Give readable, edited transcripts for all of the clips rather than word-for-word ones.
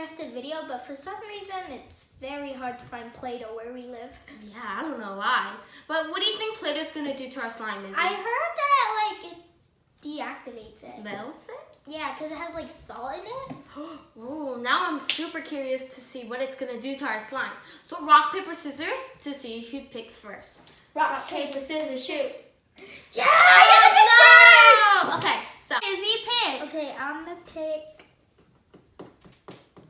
interested video, but for some reason it's very hard to find Play-Doh where we live. Yeah, I don't know why. But what do you think Play-Doh's gonna do to our slime, Izzy? I heard that like it deactivates it. Melts it? Yeah, because it has like salt in it. Oh, now I'm super curious to see what it's gonna do to our slime. So rock, paper, scissors to see who picks first. Rock, paper, scissors, shoot. Yeah, I got it first! Okay, so Izzy, pick. Okay, I'm gonna pick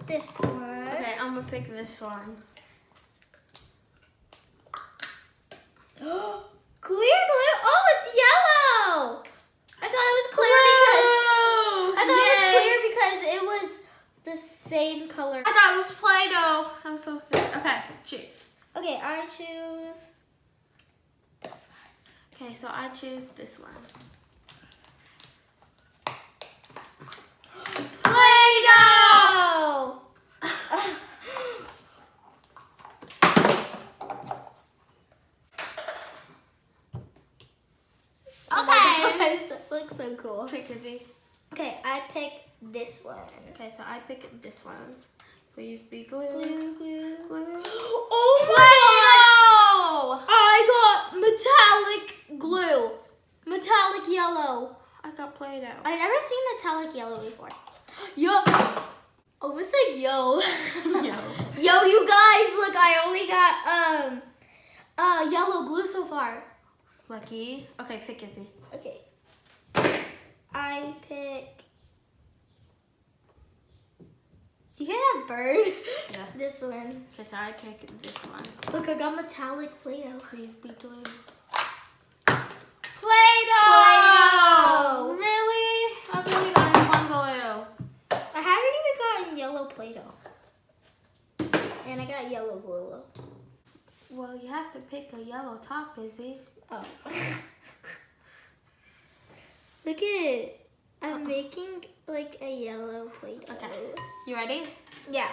this one. Okay, I'm gonna pick this one. Clear glue? Oh, it's yellow! I thought it was clear because it was the same color. I thought it was Play-Doh. I'm so fit. Okay, choose. Okay, I choose this one. Okay, so I choose this one. Play-Doh! Okay. This looks so cool. Pick Izzy. Okay, I pick this one. Okay, so I pick this one. Please be glue. Glue, glue. Glue. Oh my God! I got metallic glue. Metallic yellow. I got Play-Doh. I never seen metallic yellow before. Yo. Oh, it's like yo. Yo, you guys, look, I only got yellow glue so far. Lucky. Okay, pick Izzy. Okay. I pick. Do you get that bird? Yeah. This one. Okay, so I pick this one. Look, I got metallic Play-Doh. Please be glue. Play-Doh! Play-Doh! Really? I've only gotten one glue. I haven't even gotten yellow Play-Doh. And I got yellow glue. Well, you have to pick a yellow top, Izzy. Oh. Look at it. I'm making like a yellow Play-Doh. Okay. You ready? Yeah.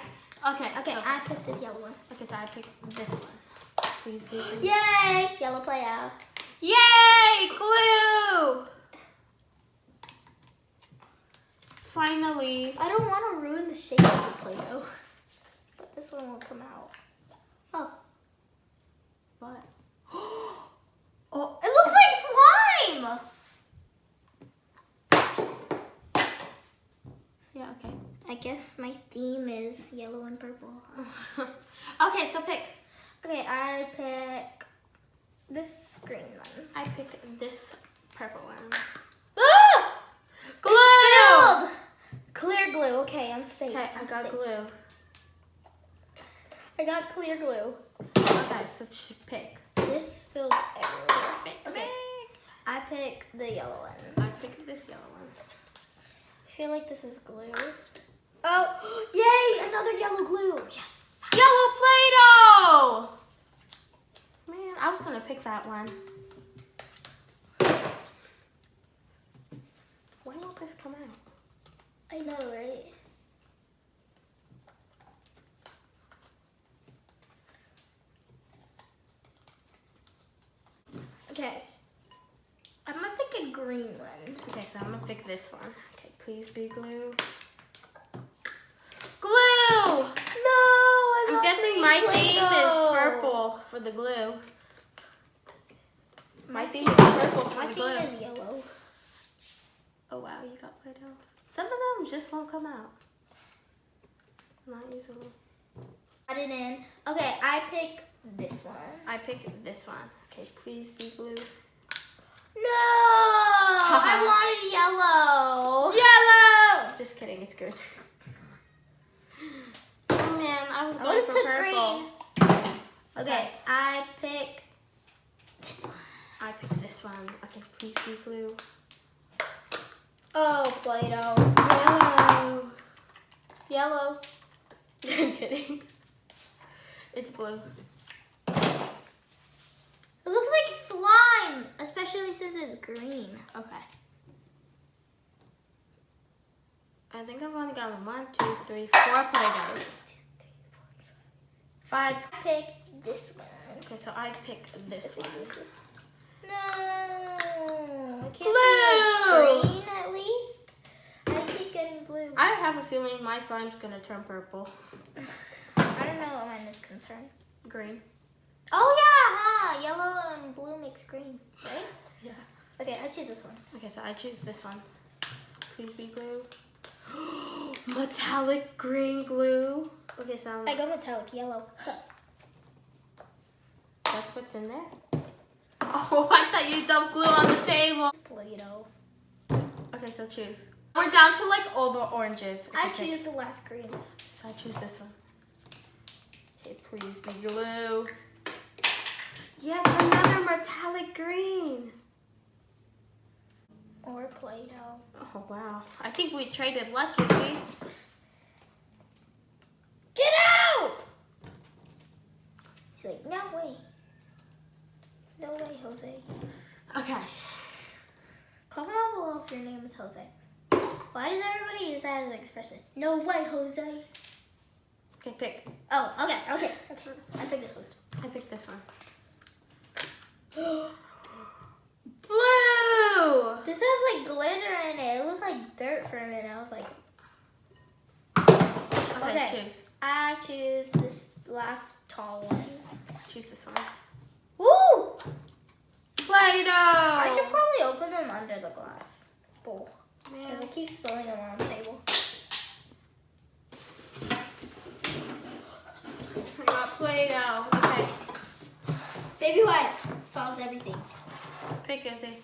Okay. Okay, So, I picked this yellow one. okay, so I picked this one. Please be glue. Yay! Yellow Play-Doh. Yay! Glue! Finally. I don't want to ruin the shape of the Play-Doh. But this one won't come out. Oh. What? Oh, it looks like slime! Yeah, okay. I guess my theme is yellow and purple. Okay, so pick. Okay, I pick this green one. I pick this purple one. Ah! Glue! Spilled! Clear glue. Okay, I'm safe. Okay, I I'm got safe. glue. I got clear glue. Okay, so pick. This spilled everywhere. Pick. Okay. I pick the yellow one. I pick this yellow one. I feel like this is glue. Oh, yay! Another yellow glue. Yes. Yellow Play-Doh! Man, I was gonna pick that one. Why won't this come out? I know, right? Okay. I'm gonna pick a green one. Okay, so I'm gonna pick this one. Okay, please be glue. Glue! No, I'm guessing my theme is purple for the glue. My theme is purple for My the theme glue. is yellow. Oh wow, you got Play-Doh. Some of them just won't come out. Not easily. Add it in. Okay, I pick this one. I pick this one. Okay, please be glue. No! I wanted yellow. Yellow! Just kidding, it's good. Oh man, I was going for purple. Green. Okay, I pick this one. I pick this one. Okay, please be glue. Oh, Play-Doh. Yellow. Yellow. I'm kidding. It's blue. It looks like slime, especially since it's green. Okay. I think I've only gotten 1, 2, 3, 4 Play-Dohs. 5. Pick this one. Okay, so I pick this one. No, I can't Blue! do green at least. I keep getting blue. I have a feeling my slime's gonna turn purple. I don't know what mine is gonna turn. Green. Oh yeah, huh? Yellow and blue makes green, right? Yeah. Okay, I choose this one. Okay, so I choose this one. Please be glue. Metallic green glue. Okay, so I go metallic yellow. that's what's in there. Oh, I thought you dumped glue on the table. Play-Doh. Okay, so choose. We're down to like all the oranges. I choose the last green. So I choose this one. Okay, please be glue. Yes, another metallic green. Or Play-Doh. Oh, wow. I think we traded luck, Izzy. Get out! He's like, no way. No way, Jose. Okay. Comment down below if your name is Jose. Why does everybody use that as an expression? No way, Jose. Okay, pick. Oh, okay. I picked this one. I picked this one. Blue! This has like glitter in it. It looked like dirt for a minute. I was like, Okay, choose. I choose this last tall one. Choose this one. Woo! Play-Doh! I should probably open them under the glass bowl. Yeah. Because I keep spilling them on the table. I got Play-Doh. Okay. Baby wipe solves everything. Pick Izzy.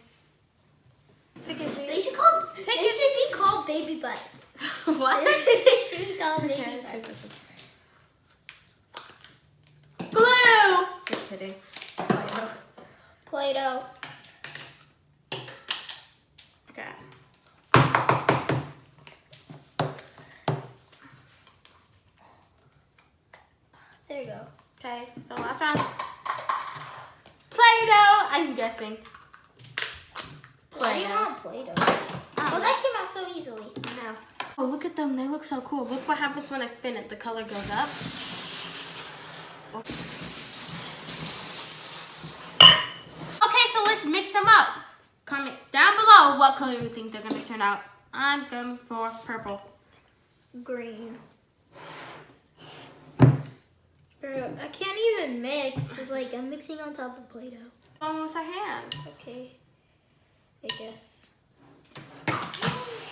Pick Izzy. They should be called baby butts. What? They should be called baby Okay, choose butts. this one. Glue! Just kidding. Play-Doh. Play-Doh. Okay. There you go. Okay, so last round. Play-Doh! I'm guessing. Why do you want Play-Doh? Oh, that came out so easily. No. Oh, look at them. They look so cool. Look what happens when I spin it. The color goes up. Okay, so let's mix them up. Comment down below what color you think they're going to turn out. I'm going for purple. Green. Bro, I can't even mix. It's like I'm mixing on top of Play-Doh. On with our hands. Okay. I guess.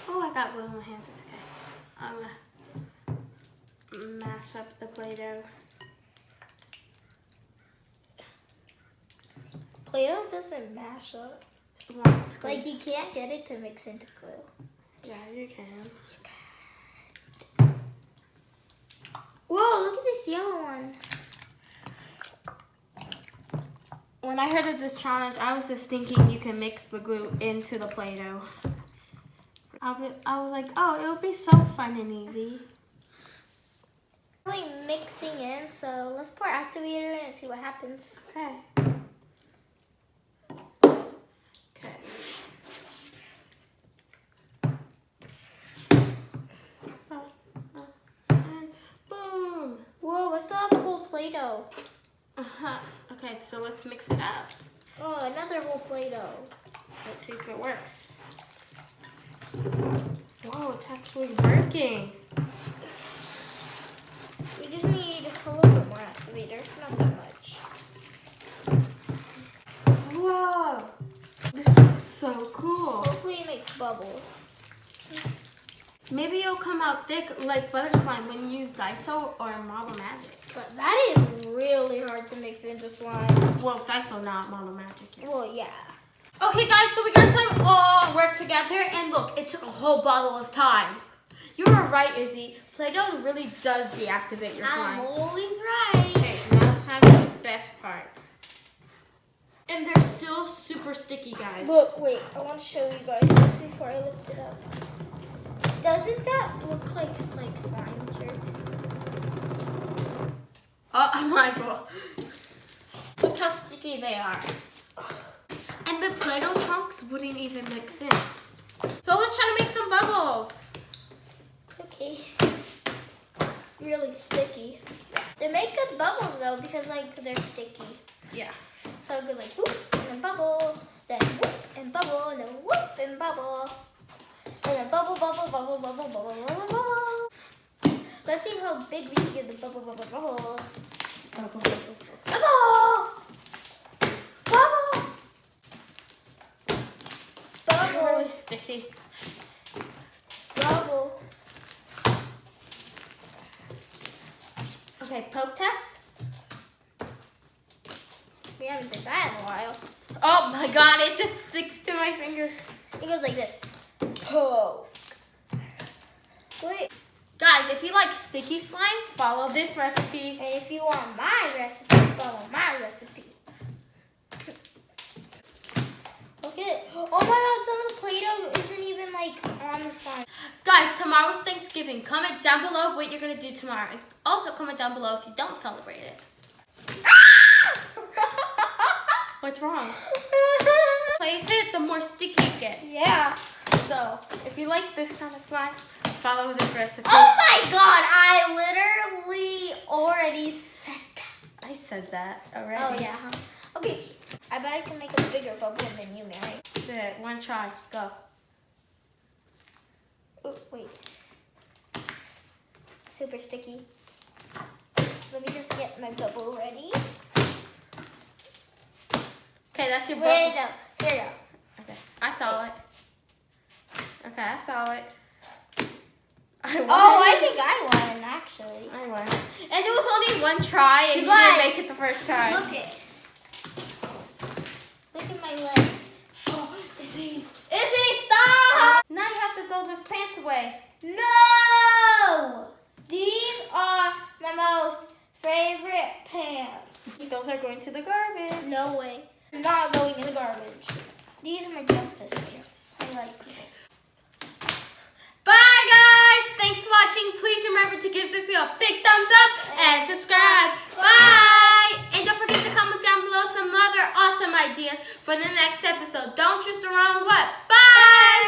Oh, I got glue in my hands. It's okay. I'm going to mash up the Play-Doh. Play-Doh doesn't mash up. Like you can't get it to mix into glue. Yeah, you can. Whoa, look at this yellow one. When I heard of this challenge, I was just thinking you can mix the glue into the Play-Doh. I was like, oh, it would be so fun and easy. Like mixing in, so let's pour activator in and see what happens. Okay. Okay. And boom. Whoa, I still have whole Play-Doh. Okay, so let's mix it up. Oh, another whole Play-Doh. Let's see if it works. Whoa, it's actually working. We just need a little bit more activator, not that much. Whoa, this looks so cool. Hopefully it makes bubbles. Maybe it'll come out thick like butter slime when you use Daiso or Model Magic. But that is really hard to mix into slime. Well, Daiso, not Model Magic. Yes. Well, yeah. Okay, guys, so we got slime all work together, and look, it took a whole bottle of time. You were right, Izzy. Play-Doh really does deactivate your slime. I'm always right. Okay, so now let's have the best part. And they're still super sticky, guys. Look, wait, I want to show you guys this before I lift it up. Doesn't that look like slime jerks? Oh my god. Look how sticky they are. And the Play-Doh chunks wouldn't even mix in. So let's try to make some bubbles. Okay. Really sticky. They make good bubbles though because like they're sticky. Yeah. So it goes like whoop and then bubble, then whoop and bubble, and then whoop and bubble. And then bubble, bubble, bubble, bubble, bubble, bubble, bubble. Let's see how big we can get the bubble, bubble, bubbles. Bubble, bubble, bubble. Bubble. Bubble. Really sticky. Bubble. Okay, poke test. We haven't done that in a while. Oh my god, it just sticks to my fingers. It goes like this. Poke. Wait. Guys, if you like sticky slime, follow this recipe. And if you want my recipe, follow my recipe. Look at it. Oh my god, some of the Play-Doh isn't even like on the slime. Guys, tomorrow's Thanksgiving. Comment down below what you're going to do tomorrow. And also comment down below if you don't celebrate it. What's wrong? Play with it, the more sticky you get. Yeah. So, if you like this kind of slime, follow this recipe. Oh my god, I literally already said that. I said that already. Oh yeah, huh? Okay, I bet I can make a bigger bubble than you, Mary. Do it. One try. Go. Oh, wait. Super sticky. Let me just get my bubble ready. Okay, that's your bubble. Wait, no. Here you go. Okay, I saw it. Okay, I saw it. I won. Oh, I think I won, actually. I won. And it was only one try, and you But- didn't make it the first try. Look it. Look at my legs. Oh, Izzy, stop! Now you have to throw those pants away. No! These are my most favorite pants. Those are going to the garbage. No way. I'm not going in the garbage. These are my justice pants. I like them. Bye, guys. Thanks for watching. Please remember to give this video a big thumbs up and subscribe. Bye. And don't forget to comment down below some other awesome ideas for the next episode. Don't choose the wrong what. Bye.